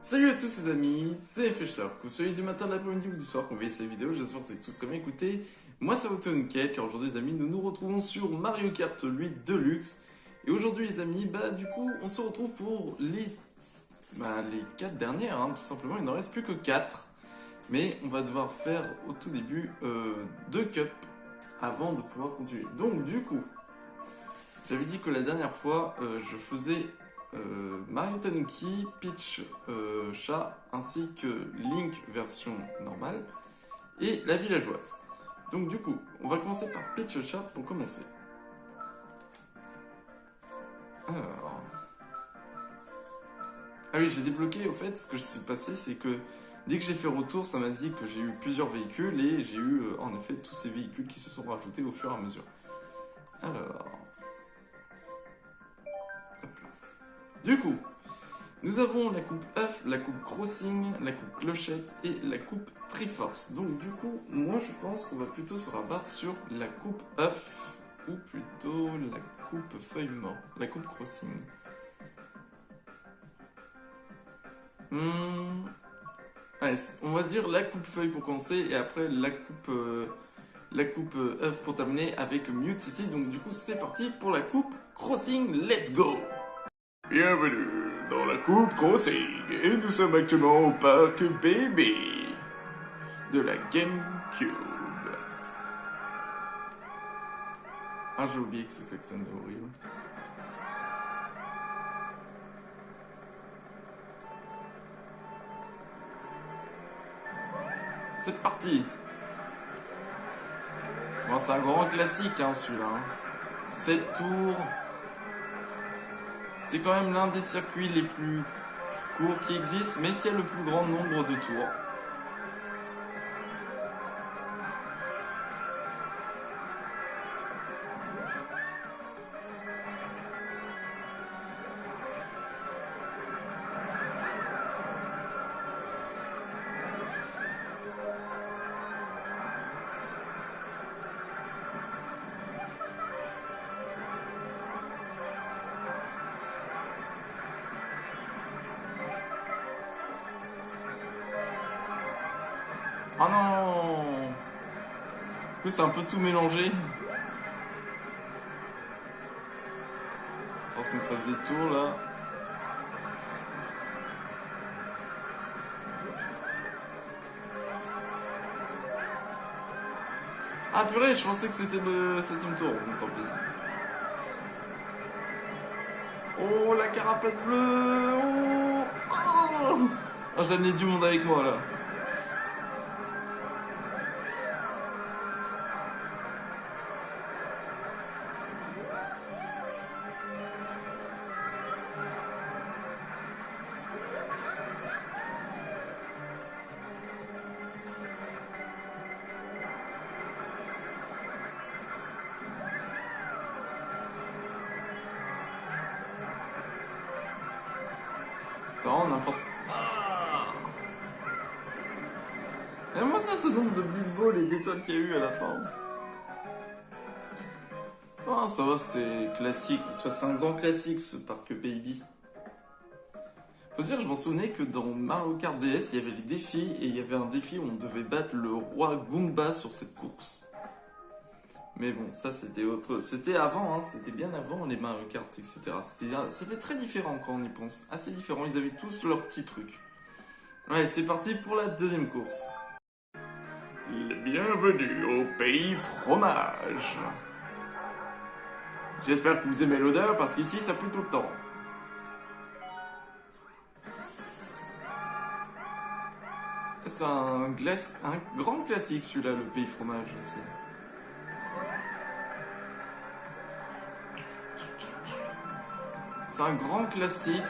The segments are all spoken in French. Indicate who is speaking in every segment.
Speaker 1: Salut à tous les amis, c'est Fletcher, que ce soit du matin, de l'après-midi ou du soir qu'on voit cette vidéo, j'espère que vous avez tous très bien écouté. Moi ça va être nickel, car aujourd'hui les amis, nous nous retrouvons sur Mario Kart 8 Deluxe. Et aujourd'hui les amis, du coup, on se retrouve pour les 4 dernières, hein, tout simplement, il n'en reste plus que 4. Mais on va devoir faire au tout début 2 cups avant de pouvoir continuer. Donc du coup, j'avais dit que la dernière fois, je faisais Mario Tanuki, Peach chat, ainsi que Link version normale, et la villageoise. Donc du coup, on va commencer par Peach chat pour commencer. Alors... Ah oui, j'ai débloqué, au fait, ce que s'est passé, c'est que dès que j'ai fait retour, ça m'a dit que j'ai eu plusieurs véhicules, et j'ai eu en effet tous ces véhicules qui se sont rajoutés au fur et à mesure. Alors... Du coup, nous avons la coupe œuf, la coupe crossing, la coupe clochette et la coupe triforce. Donc du coup, moi je pense qu'on va plutôt se rabattre sur la coupe œuf ou plutôt la coupe feuille mort, la coupe crossing. Allez, on va dire la coupe feuille pour commencer et après la coupe œuf pour terminer avec Mute City. Donc du coup, c'est parti pour la coupe crossing. Let's go! Bienvenue dans la coupe Crossing et nous sommes actuellement au parc Baby de la GameCube. Ah, j'ai oublié que ce klaxon est horrible. C'est parti. Bon, c'est un grand classique hein, celui-là. 7 tours. C'est quand même l'un des circuits les plus courts qui existent, mais qui a le plus grand nombre de tours. Oh non! Du coup, c'est un peu tout mélangé. Je pense qu'on fasse des tours là. Ah purée, je pensais que c'était le 7ème tour. Bon, tant pis. Oh, la carapace bleue! Oh, j'ai amené du monde avec moi là. Ça rend n'importe... Et moi ça, ce nombre de Big Ball et d'étoiles qu'il y a eu à la fin. Oh, ça va, c'était classique. C'est un grand classique ce parc Baby. Faut dire, je m'en souvenais que dans Mario Kart DS, il y avait les défis et il y avait un défi où on devait battre le roi Goomba sur cette course. Mais bon, ça c'était autre. C'était avant, hein, c'était bien avant les Mario Kart, etc. C'était très différent quand on y pense. Assez différent, ils avaient tous leurs petits trucs. Ouais, c'est parti pour la deuxième course. Bienvenue au pays fromage. J'espère que vous aimez l'odeur parce qu'ici ça pue tout le temps. C'est un grand classique celui-là, le pays fromage aussi. C'est un grand classique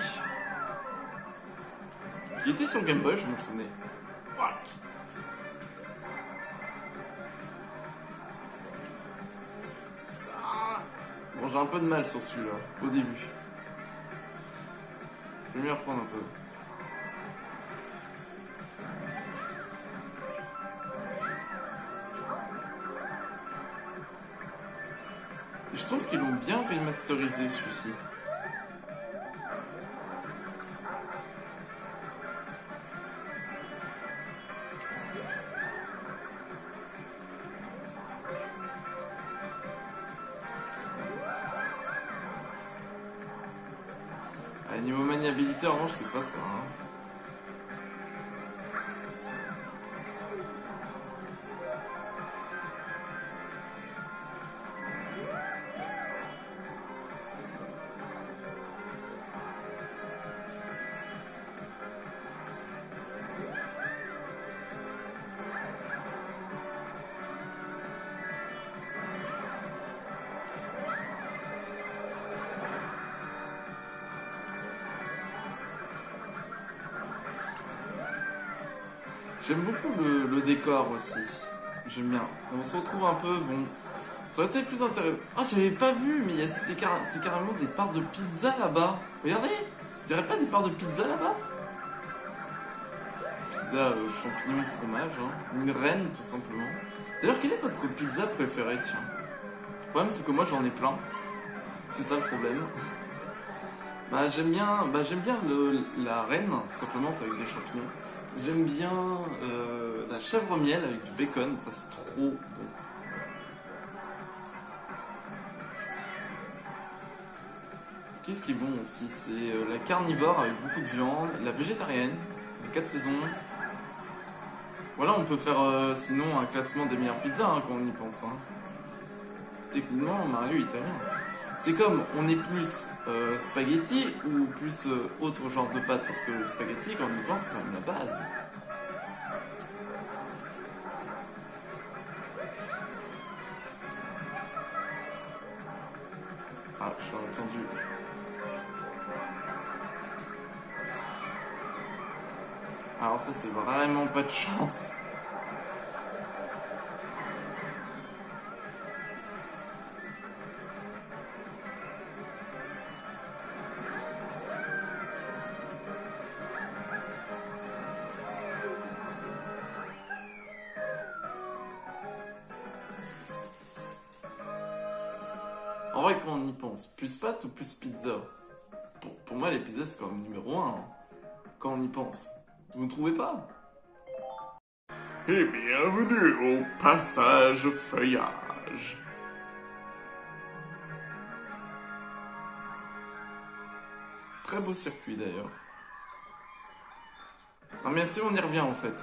Speaker 1: qui était sur Game Boy, je m'en souvenais. Bon, j'ai un peu de mal sur celui-là, au début. Je vais m'y reprendre un peu. Et je trouve qu'ils l'ont bien remasterisé celui-ci. niveau maniabilité, en revanche, c'est pas ça. Hein. J'aime beaucoup le décor aussi. J'aime bien. On se retrouve un peu, bon. Ça aurait été plus intéressant. Ah, j'avais pas vu, mais c'est carrément des parts de pizza là-bas. Regardez, il y aurait pas des parts de pizza là-bas? Pizza, champignons, fromage, hein. Une reine, tout simplement. D'ailleurs, quelle est votre pizza préférée, tiens? Le problème, c'est que moi, j'en ai plein. C'est ça le problème. J'aime bien la reine, tout simplement, c'est avec des champignons. J'aime bien la chèvre miel avec du bacon, ça c'est trop bon. Qu'est-ce qui est bon aussi? C'est la carnivore avec beaucoup de viande, la végétarienne, les 4 saisons. Voilà, on peut faire sinon un classement des meilleures pizzas hein, quand on y pense. Hein. Techniquement, Mario est italien. C'est comme, on est plus spaghetti ou plus autre genre de pâte? Parce que le spaghetti, quand on y pense, c'est quand même la base. Ah, j'ai entendu. Alors ça, c'est vraiment pas de chance. En vrai, quand on y pense, plus pâte ou plus pizza? Pour moi, les pizzas, c'est quand même numéro 1. Hein, quand on y pense. Vous ne trouvez pas? Et bienvenue au passage feuillage. Très beau circuit d'ailleurs. Non mais si on y revient en fait.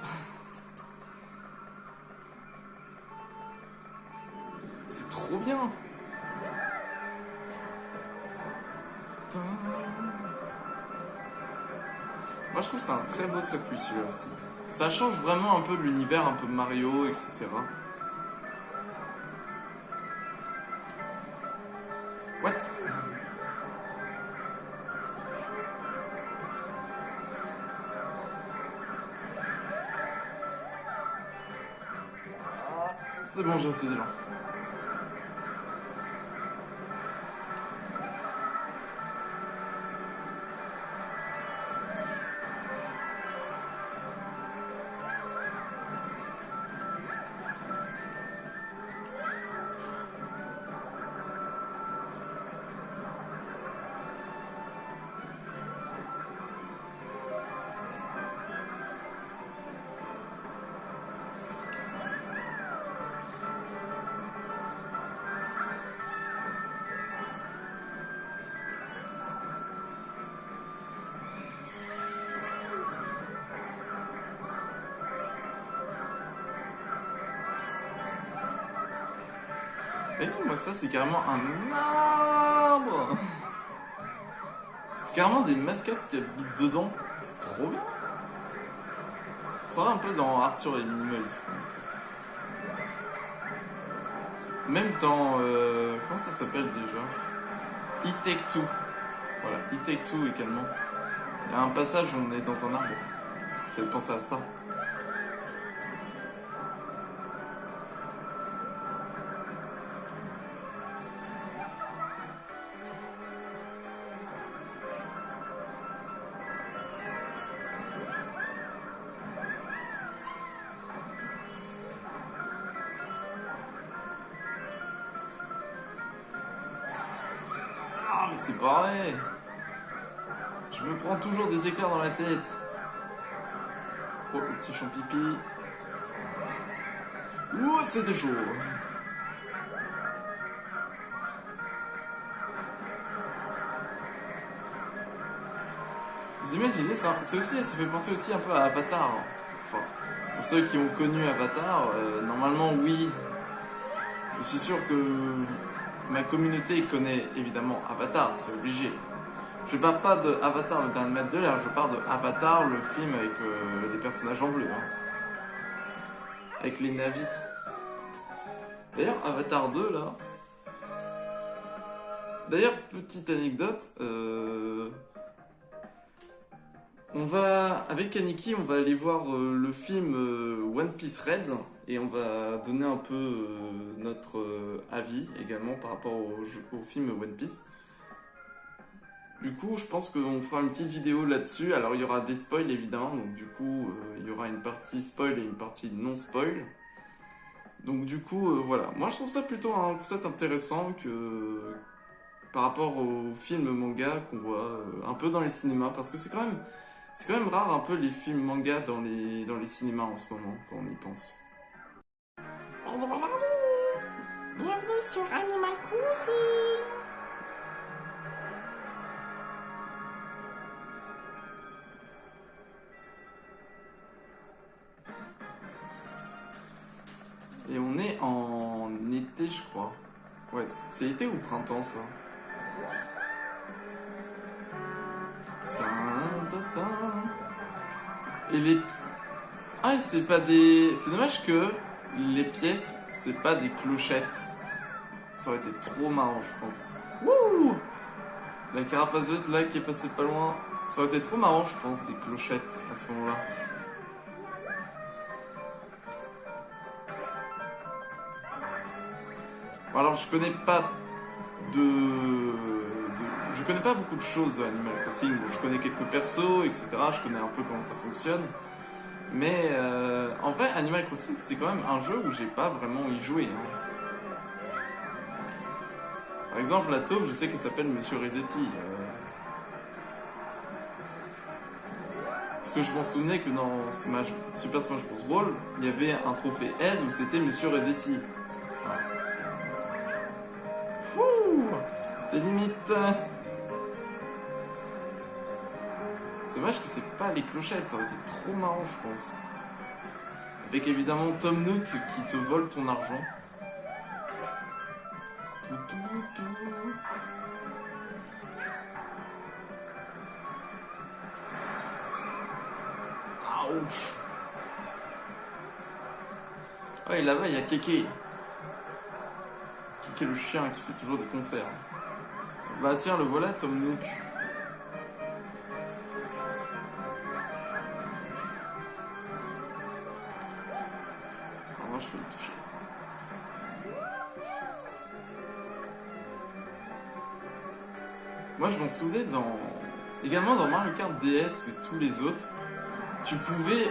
Speaker 1: C'est trop bien. Moi je trouve que c'est un très beau circuit celui-là aussi. Ça change vraiment un peu de l'univers, un peu Mario, etc. What? C'est bon, j'ai assez d'élan. Et non, moi ça c'est carrément un arbre. C'est carrément des mascottes qui habitent dedans. C'est trop bien. On serait un peu dans Arthur et les Minimoys. Même dans... comment ça s'appelle déjà? It Take Two. Voilà, It Take Two également. Il y a un passage où on est dans un arbre. Ça fait penser à ça. Ah, mais c'est pareil. Je me prends toujours des éclairs dans la tête. Oh, le petit champipi. Ouh, c'était chaud. Vous imaginez ça? Ça fait penser aussi un peu à Avatar. Enfin, pour ceux qui ont connu Avatar, normalement oui, je suis sûr que ma communauté connaît évidemment Avatar, c'est obligé. Je parle pas de Avatar le dernier maître de l'air, je parle de Avatar, le film avec les personnages en bleu, hein. Avec les navis. D'ailleurs, Avatar 2 là. D'ailleurs, petite anecdote, avec Kaneki, on va aller voir le film One Piece Red et on va donner un peu notre avis également par rapport au film One Piece. Du coup, je pense qu'on fera une petite vidéo là-dessus. Alors, il y aura des spoils évidemment, donc du coup, il y aura une partie spoil et une partie non spoil. Donc du coup, voilà. Moi, je trouve ça plutôt un concept intéressant par rapport aux films manga qu'on voit un peu dans les cinémas, parce que c'est quand même rare un peu les films manga dans les cinémas en ce moment, quand on y pense.
Speaker 2: Bienvenue sur Animal Crossing.
Speaker 1: Et on est en été, je crois. Ouais, c'est été ou printemps, ça? Et les... Ah, c'est pas des... C'est dommage que les pièces, c'est pas des clochettes. Ça aurait été trop marrant, je pense. Wouh! La carapace verte là qui est passée pas loin. Ça aurait été trop marrant, je pense, des clochettes à ce moment-là. Bon, alors, je connais pas je connais pas beaucoup de choses à Animal Crossing. Bon, je connais quelques persos, etc. Je connais un peu comment ça fonctionne. Mais en vrai, Animal Crossing, c'est quand même un jeu où j'ai pas vraiment y joué, hein. Par exemple, la taupe, je sais qu'elle s'appelle Monsieur Resetti. Parce que je m'en souvenais que dans Super Smash Bros. Brawl, il y avait un trophée L où c'était Monsieur Resetti. Voilà. Fouh! C'était limite. C'est dommage que c'est pas les clochettes, ça aurait été trop marrant, je pense. Avec évidemment Tom Nook qui te vole ton argent. Ouch! Oh, et là-bas, il y a Keke. Keke le chien qui fait toujours des concerts. Bah tiens, le voilà, Tom Nook. Alors moi, je vais le toucher. Moi, je m'en souvenais également dans Mario Kart DS et tous les autres, tu pouvais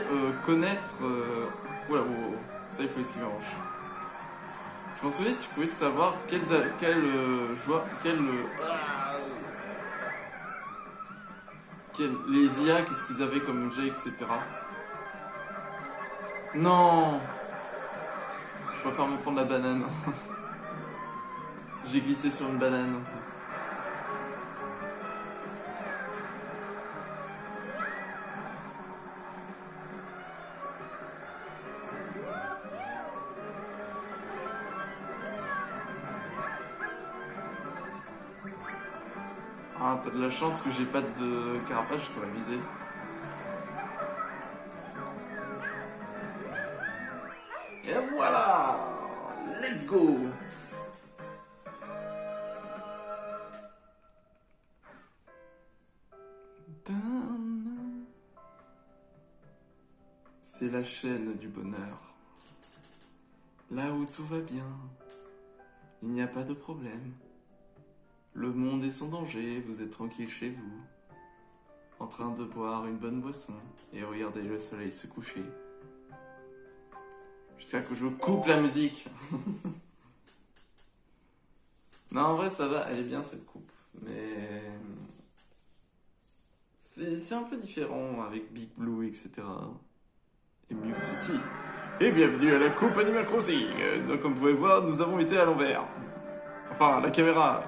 Speaker 1: connaître... Oula, ça il faut esquiver en roche. Je m'en souviens, tu pouvais savoir les IA, qu'est-ce qu'ils avaient comme objet, etc. Non! Je préfère me prendre la banane. J'ai glissé sur une banane. Ah, t'as de la chance que j'ai pas de carapace, je t'aurais visé. Et voilà! Let's go! C'est la chaîne du bonheur. Là où tout va bien, il n'y a pas de problème. Le monde est sans danger, vous êtes tranquille chez vous, en train de boire une bonne boisson et regarder le soleil se coucher. Jusqu'à que je coupe la musique. Non, en vrai, ça va, elle est bien cette coupe, mais c'est un peu différent avec Big Blue, etc. Et Mule City. Et bienvenue à la coupe Animal Crossing. Donc, comme vous pouvez voir, nous avons été à l'envers. Enfin, la caméra.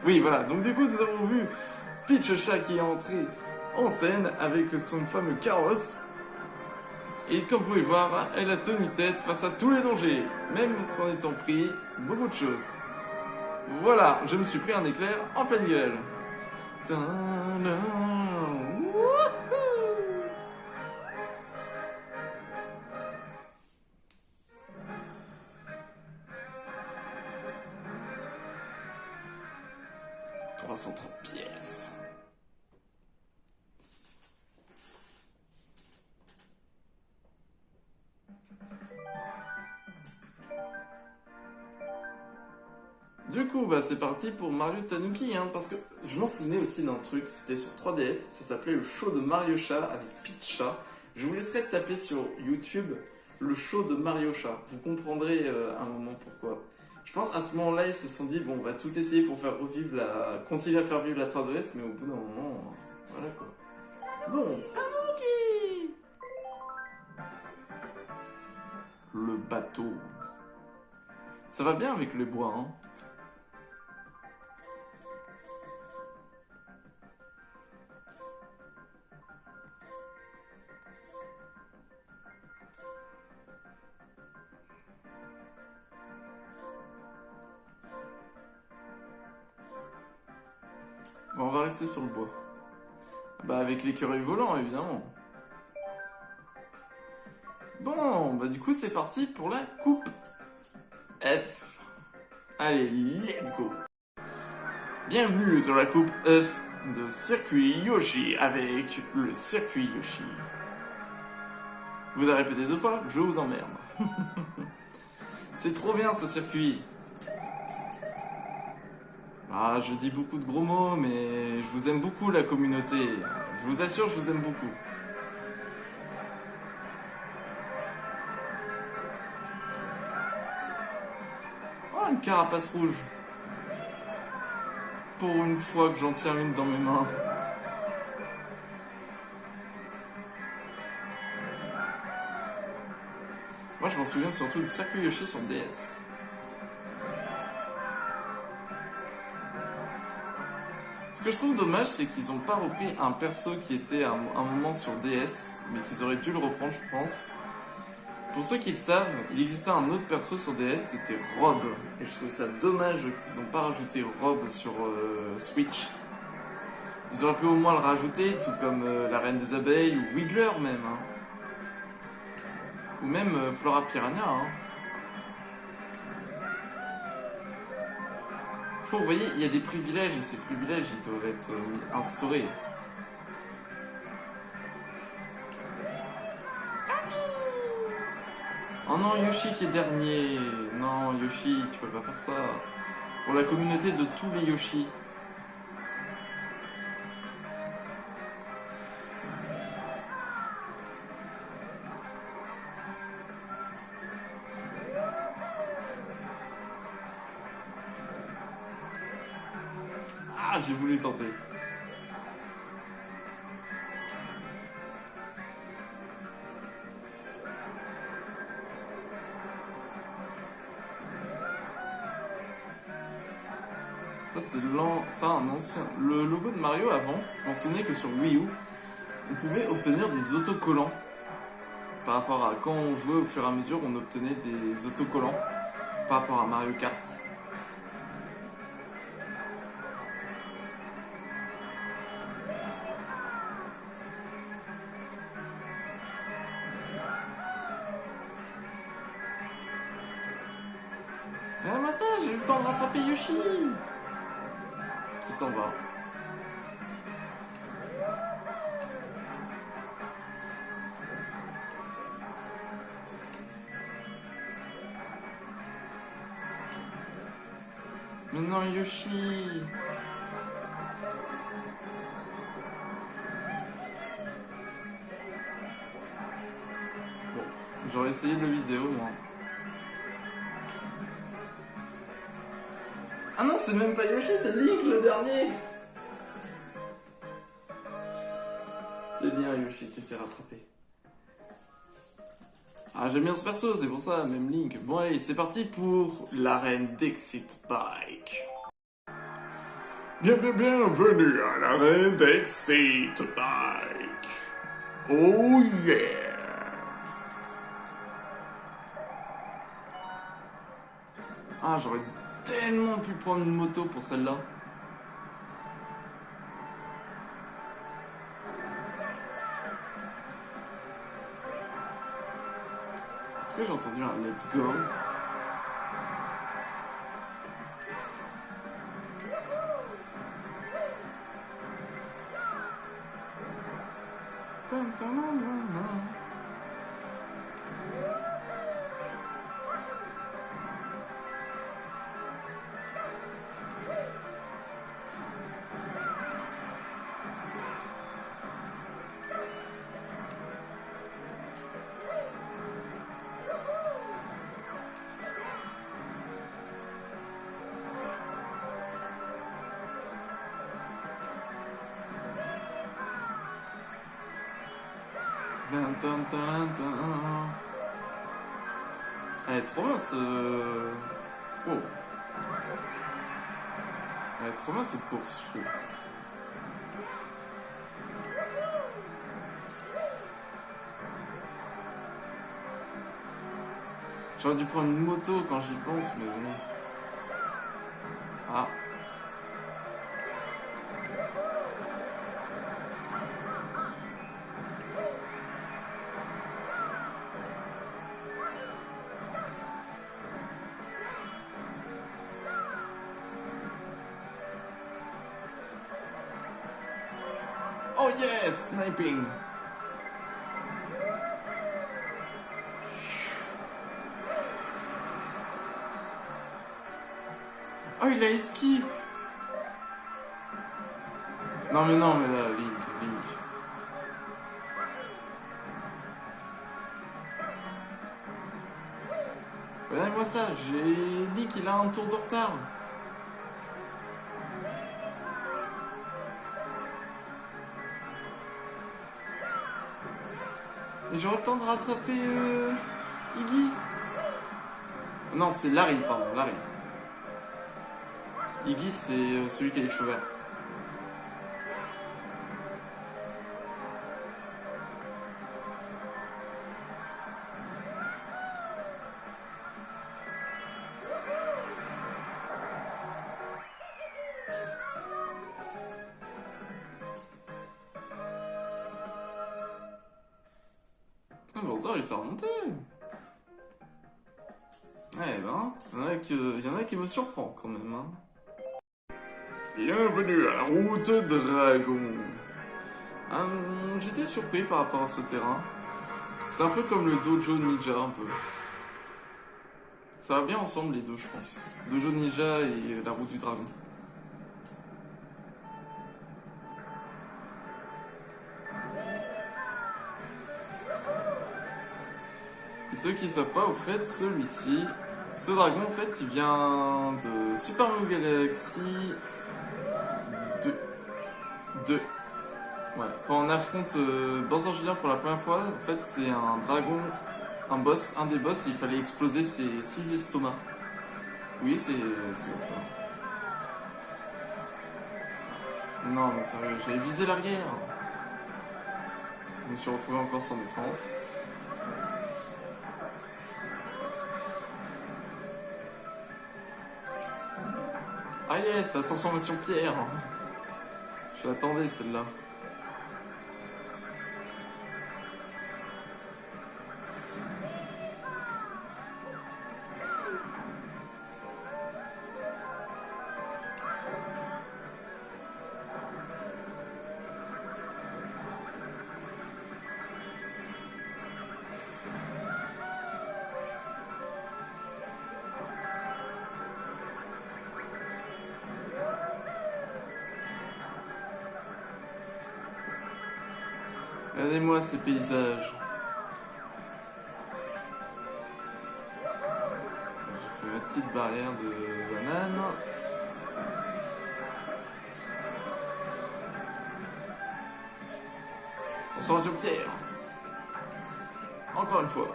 Speaker 1: Oui, voilà. Donc, du coup, nous avons vu Peach Chat qui est entré en scène avec son fameux carrosse. Et comme vous pouvez voir, elle a tenu tête face à tous les dangers, même s'en étant pris beaucoup de choses. Voilà, je me suis pris un éclair en pleine gueule. Tadam, wouhou. « 330 pièces. » Du coup, bah c'est parti pour Mario Tanuki, hein, parce que je m'en souvenais aussi d'un truc, c'était sur 3DS, ça s'appelait le show de Mario Chat avec Peach Chat. Je vous laisserai taper sur YouTube le show de Mario Chat, vous comprendrez un moment pourquoi. Je pense à ce moment-là, ils se sont dit, bon, on va tout essayer pour faire revivre continuer à faire vivre la 3DS, mais au bout d'un moment, voilà quoi. Bon, Tanuki! Le bateau. Ça va bien avec les bois, hein. Bon, on va rester sur le bois. Bah avec l'écureuil volant, évidemment. Bon, bah du coup c'est parti pour la coupe F. Allez, let's go. Bienvenue sur la coupe F de Circuit Yoshi avec le Circuit Yoshi. Vous avez répété 2 fois, je vous emmerde. C'est trop bien ce circuit. Ah, je dis beaucoup de gros mots, mais je vous aime beaucoup la communauté. Je vous assure, je vous aime beaucoup. Oh, une carapace rouge. Pour une fois que j'en tiens une dans mes mains. Moi, je m'en souviens surtout du Circuit Yoshi sur DS. Ce que je trouve dommage, c'est qu'ils n'ont pas repris un perso qui était à un moment sur DS, mais qu'ils auraient dû le reprendre, je pense. Pour ceux qui le savent, il existait un autre perso sur DS, c'était Rob. Et je trouve ça dommage qu'ils n'ont pas rajouté Rob sur Switch. Ils auraient pu au moins le rajouter, tout comme la Reine des Abeilles, ou Wiggler même. Hein. Ou même Flora Piranha. Hein. Vous voyez, il y a des privilèges, et ces privilèges, ils doivent être instaurés. Oh non, Yoshi qui est dernier. Non, Yoshi, tu peux pas faire ça. Pour la communauté de tous les Yoshi. Ah, j'ai voulu tenter. Ça, c'est un ancien. Le logo de Mario avant, je m'en souvenais que sur Wii U, on pouvait obtenir des autocollants. Par rapport à quand on jouait au fur et à mesure, on obtenait des autocollants par rapport à Mario Kart. Ah, bah ça, j'ai eu le temps de rattraper Yoshi qui s'en va. Mais non, Yoshi. Bon, j'aurais essayé de le viser au moins. Ah non, c'est même pas Yoshi, c'est Link le dernier. C'est bien Yoshi, tu t'es rattrapé. Ah, j'aime bien ce perso, c'est pour ça, même Link. Bon allez, c'est parti pour l'arène d'Exit Bike. Bienvenue à l'arène d'Exit Bike. Oh yeah! Ah, j'aurais tellement pu prendre une moto pour celle-là. Est-ce que j'ai entendu un let's go? Elle est trop bien ce... Oh. Elle est trop bien cette course, je trouve. J'aurais dû prendre une moto quand j'y pense, mais bon. Ah. Oh yes, sniping. Oh, il a esquive. Non mais là, Link. Regardez-moi ça, j'ai Link, il a un tour de retard. Et j'aurais le temps de rattraper Iggy. Non, c'est Larry, pardon, Larry. Iggy, c'est celui qui a les cheveux verts. Ah bon, ça réussi à remonter. Eh ben, il y en a qui me surprend quand même. Hein. Bienvenue à la route dragon. J'étais surpris par rapport à ce terrain. C'est un peu comme le dojo ninja un peu. Ça va bien ensemble les deux, je pense. Dojo ninja et la route du dragon. Et ceux qui savent pas, au fait, celui-ci, ce dragon, en fait, il vient de Super Mario Galaxy 2. Ouais, quand on affronte Bowser Jr. pour la première fois, en fait, c'est un dragon, un des boss, et il fallait exploser ses 6 estomacs. Oui, c'est comme ça. Non, mais sérieux, j'avais visé l'arrière. Je me suis retrouvé encore sans défense. Ah yes, la transformation pierre. Je l'attendais celle-là. Regardez-moi ces paysages. J'ai fait ma petite barrière de banane. Transformation pierre. Encore une fois.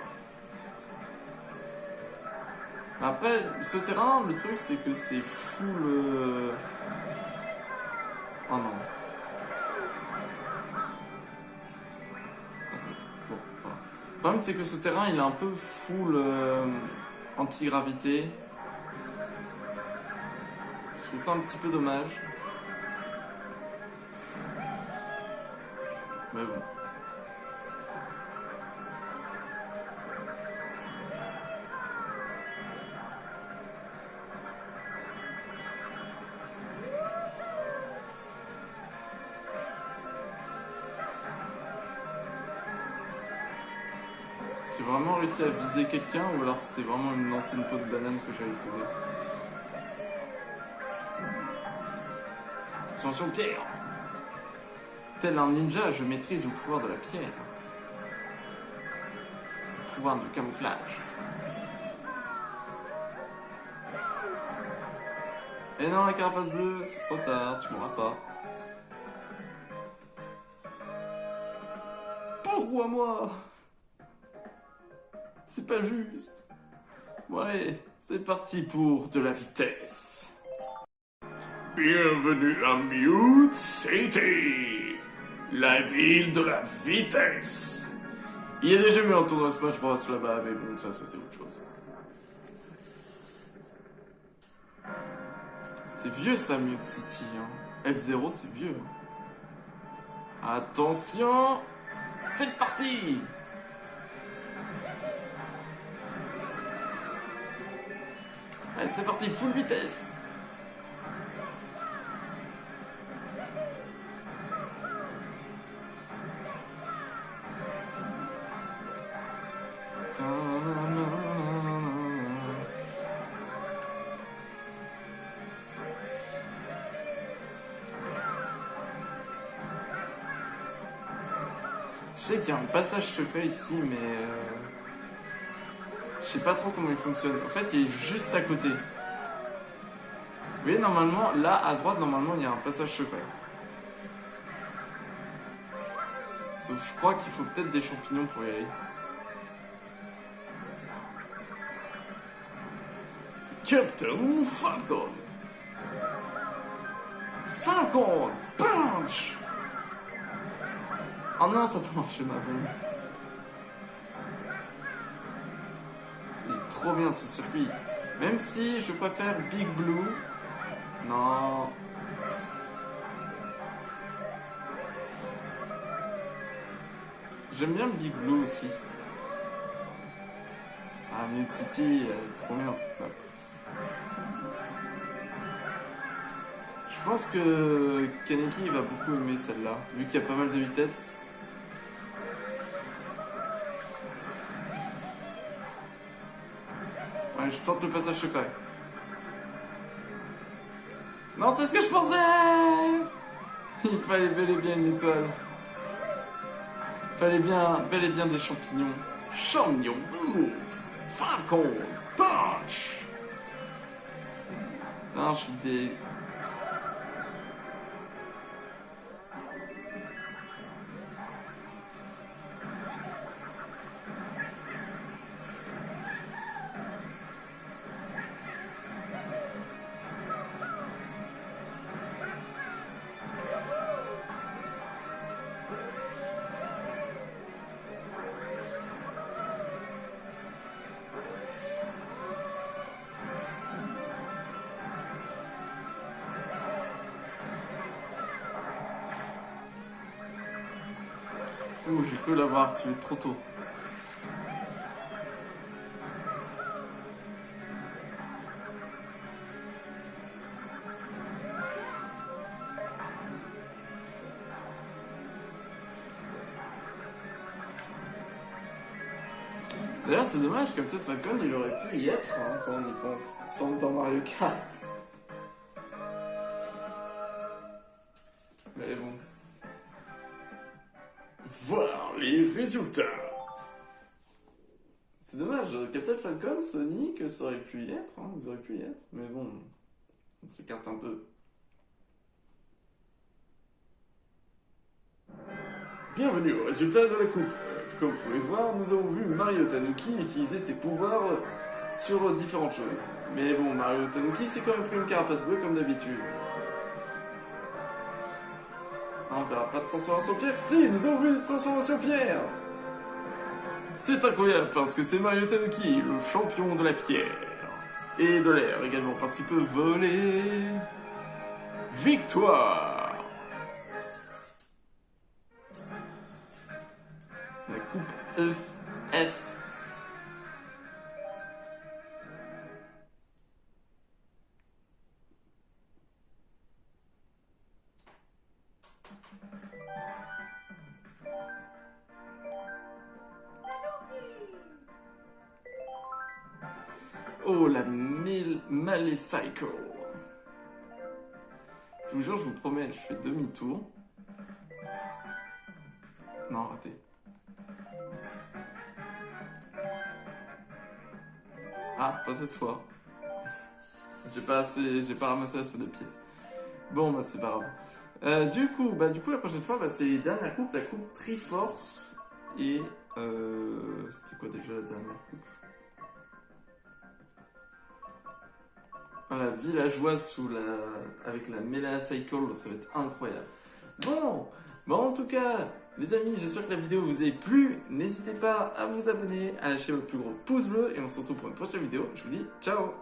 Speaker 1: Après, ce terrain, le truc c'est que c'est full... Oh non. problème, c'est que ce terrain, il est un peu full anti-gravité. Je trouve ça un petit peu dommage. Mais bon. J'ai vraiment réussi à viser quelqu'un ou alors c'était vraiment une ancienne peau de banane que j'avais posée. Attention pierre. Tel un ninja, je maîtrise le pouvoir de la pierre. Le pouvoir du camouflage. Et non, la carapace bleue, c'est trop tard, tu m'auras pas. Pourquoi moi? C'est pas juste. Ouais, c'est parti pour de la vitesse. Bienvenue à Mute City, la ville de la vitesse. Il y a déjà eu un tournoi Smash Bros là-bas, mais bon, ça c'était autre chose. C'est vieux ça, Mute City. Hein. F0, c'est vieux. Attention, c'est parti. Allez, c'est parti, full vitesse. Je sais qu'il y a un passage secret ici, mais je sais pas trop comment il fonctionne. En fait, il est juste à côté. Vous voyez, normalement, là, à droite, normalement, il y a un passage secret. Sauf, je crois qu'il faut peut-être des champignons pour y aller. Captain Falcon! Falcon! Punch! Oh non, ça peut marcher ma bombe. Il est trop bien ce circuit. Même si je préfère Big Blue. Non. J'aime bien Big Blue aussi. Ah, Mute City, trop bien cette map. Je pense que Kaneki va beaucoup aimer celle-là, vu qu'il y a pas mal de vitesse. Ouais, je tente le passage secret. Non, c'est ce que je pensais. Il fallait bel et bien une étoile. Il fallait bien, bel et bien des champignons. Champignons, move, Falcon, punch. Non, je suis des... Ouh, j'ai cru l'avoir activé trop tôt. D'ailleurs, c'est dommage, comme peut-être Falcon, il aurait pu y être hein, quand on y pense. Sans dans Mario Kart. Mais bon. Voir les résultats. C'est dommage, Captain Falcon, Sonic, ça aurait pu y être, hein, ils auraient pu y être, mais bon, on s'écarte un peu. Bienvenue au résultat de la coupe. Comme vous pouvez voir, nous avons vu Mario Tanuki utiliser ses pouvoirs sur différentes choses. Mais bon, Mario Tanuki, c'est quand même pris une carapace bleue comme d'habitude. On verra pas de transformation pierre. Si, nous avons vu une transformation pierre. C'est incroyable parce que c'est Mario Tanuki, le champion de la pierre. Et de l'air également parce qu'il peut voler. Victoire! La coupe F. Oh, la Malecycle. Je vous jure, je vous promets, je fais demi-tour. Non, raté. Ah, pas cette fois. J'ai pas ramassé assez de pièces. Bon, bah c'est pas grave. Du coup, la prochaine fois, c'est la dernière coupe, la coupe Triforce. Et c'était quoi déjà la dernière coupe? Voilà, villageoise avec la Malecycle, ça va être incroyable. Bon, en tout cas, les amis, j'espère que la vidéo vous a plu. N'hésitez pas à vous abonner, à lâcher votre plus gros pouce bleu et on se retrouve pour une prochaine vidéo. Je vous dis ciao.